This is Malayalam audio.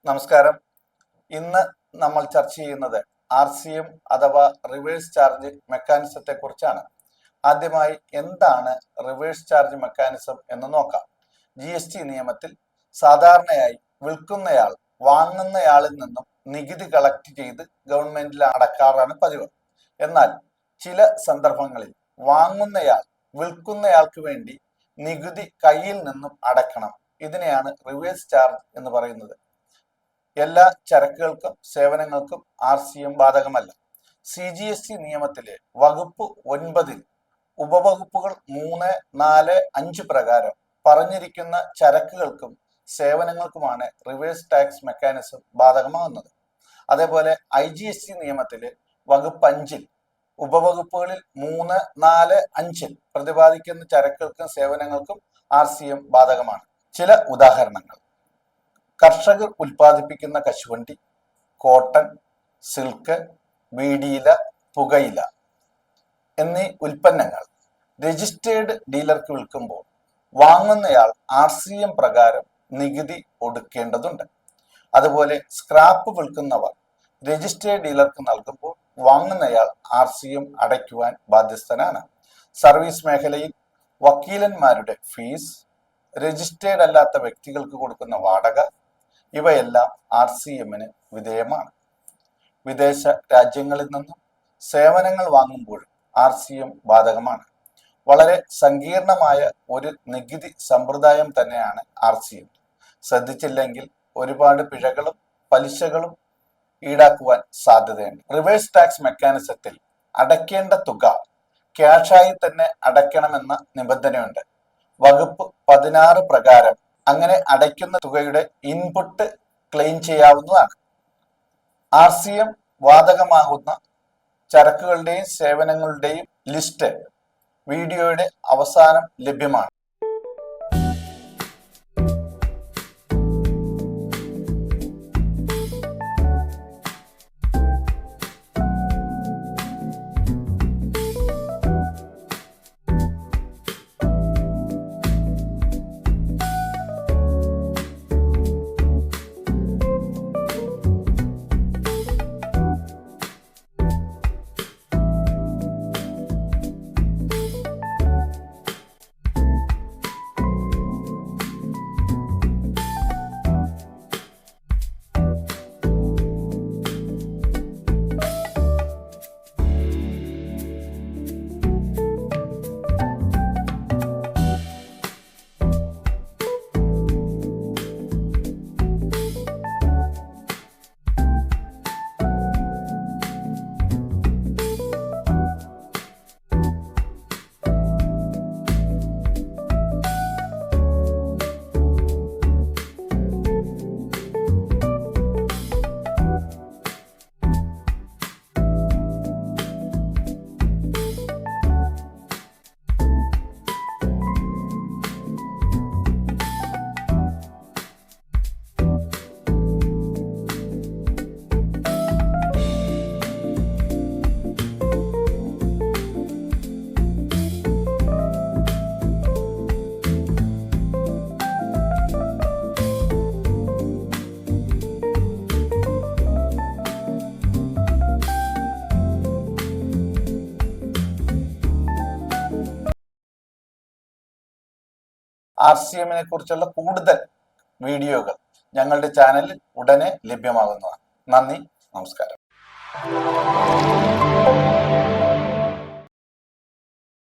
നമസ്കാരം. ഇന്ന് നമ്മൾ ചർച്ച ചെയ്യുന്നത് RCM അഥവാ റിവേഴ്സ് ചാർജ് മെക്കാനിസത്തെ കുറിച്ചാണ്. ആദ്യമായി എന്താണ് റിവേഴ്സ് ചാർജ് മെക്കാനിസം എന്ന് നോക്കാം. GST നിയമത്തിൽ സാധാരണയായി വിൽക്കുന്നയാൾ വാങ്ങുന്നയാളിൽ നിന്നും നികുതി കളക്ട് ചെയ്ത് ഗവൺമെന്റിൽ അടക്കാറാണ് പതിവ്. എന്നാൽ ചില സന്ദർഭങ്ങളിൽ വാങ്ങുന്നയാൾ വിൽക്കുന്നയാൾക്ക് വേണ്ടി നികുതി കയ്യിൽ നിന്നും അടക്കണം. ഇതിനെയാണ് റിവേഴ്സ് ചാർജ് എന്ന് പറയുന്നത്. എല്ലാ ചരക്കുകൾക്കും സേവനങ്ങൾക്കും RCM ബാധകമല്ല. CGST നിയമത്തിലെ വകുപ്പ് 9 ഉപവകുപ്പുകൾ 3, 4, 5 പ്രകാരം പറഞ്ഞിരിക്കുന്ന ചരക്കുകൾക്കും സേവനങ്ങൾക്കുമാണ് റിവേഴ്സ് ടാക്സ് മെക്കാനിസം ബാധകമാകുന്നത്. അതേപോലെ IGST നിയമത്തിലെ വകുപ്പ് 5 ഉപവകുപ്പുകളിൽ 3, 4, 5 പ്രതിപാദിക്കുന്ന ചരക്കുകൾക്കും സേവനങ്ങൾക്കും RCM ബാധകമാണ്. ചില ഉദാഹരണങ്ങൾ: കർഷകർ ഉൽപ്പാദിപ്പിക്കുന്ന കശുവണ്ടി, കോട്ടൺ, സിൽക്ക്, ബീഡിയില, പുകയില എന്നീ ഉൽപ്പന്നങ്ങൾ രജിസ്റ്റേർഡ് ഡീലർക്ക് വിൽക്കുമ്പോൾ വാങ്ങുന്നയാൾ RCM പ്രകാരം നികുതി ഒടുക്കേണ്ടതുണ്ട്. അതുപോലെ സ്ക്രാപ്പ് വിൽക്കുന്നവർ രജിസ്റ്റേർഡ് ഡീലർക്ക് നൽകുമ്പോൾ വാങ്ങുന്നയാൾ RCM അടയ്ക്കുവാൻ ബാധ്യസ്ഥനാണ്. സർവീസ് മേഖലയിൽ വക്കീലന്മാരുടെ ഫീസ്, രജിസ്റ്റേർഡ് അല്ലാത്ത വ്യക്തികൾക്ക് കൊടുക്കുന്ന വാടക ഇവയെല്ലാം RCMന് വിധേയമാണ്. വിദേശ രാജ്യങ്ങളിൽ നിന്നും സേവനങ്ങൾ വാങ്ങുമ്പോഴും RCM ബാധകമാണ്. വളരെ സങ്കീർണമായ ഒരു നികുതി സമ്പ്രദായം തന്നെയാണ് RCM. ശ്രദ്ധിച്ചില്ലെങ്കിൽ ഒരുപാട് പിഴകളും പലിശകളും ഈടാക്കുവാൻ സാധ്യതയുണ്ട്. റിവേഴ്സ് ടാക്സ് മെക്കാനിസത്തിൽ അടയ്ക്കേണ്ട തുക ക്യാഷായി തന്നെ അടയ്ക്കണമെന്ന നിബന്ധനയുണ്ട്. വകുപ്പ് 16 പ്രകാരം അങ്ങനെ അടയ്ക്കുന്ന തുകയുടെ ഇൻപുട്ട് ക്ലെയിം ചെയ്യാവുന്നതാണ്. RCM ബാധകമാകുന്ന ചരക്കുകളുടെയും സേവനങ്ങളുടെയും ലിസ്റ്റ് വീഡിയോയുടെ അവസാനം ലഭ്യമാണ്. RCMനെ കുറിച്ചുള്ള കൂടുതൽ വീഡിയോകൾ ഞങ്ങളുടെ ചാനലിൽ ഉടനെ ലഭ്യമാകുന്നതാണ്. നന്ദി, നമസ്കാരം.